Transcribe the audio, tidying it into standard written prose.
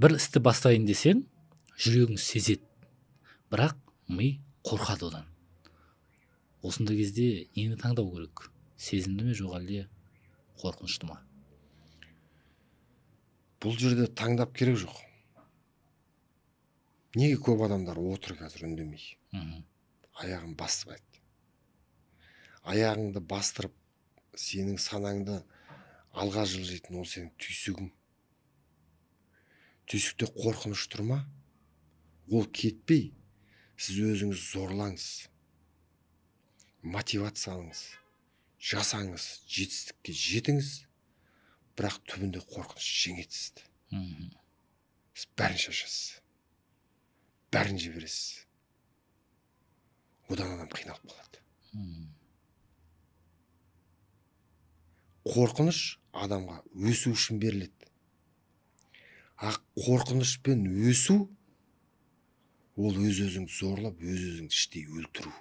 бір істі бастайын десең, жүрегің сезеді, бірақ ми қорқады одан. Осындай кезде нені таңдау керек? Сезімді ме, жоқ әлде қорқынышты ма? Бұл жерде таңдап керек жоқ. Неге көп адамдар отыр қазір үндемей? Аяғын бастырмайды. Аяғыңды бастырып, сенің санаңды алға жылжитын ол сенің түйсігің. Түйсікте қорқыныш тұр ма? Ол кетпей, сіз өзіңіз зорлаңыз. Мотивация алыңыз. Жасаңыз, жетістікке жетіңіз. Бірақ түбінде қорқыныш жеңеді сізді. Сіз бәрін шашасыз. Бәрін жібересіз. Одан адам қиналып қалады. Қорқыныш адамға өсу үшін беріледі. Қорқынышпен өсу ол өз-өзіңді зорлап, өз-өзіңді іштей өлтіру.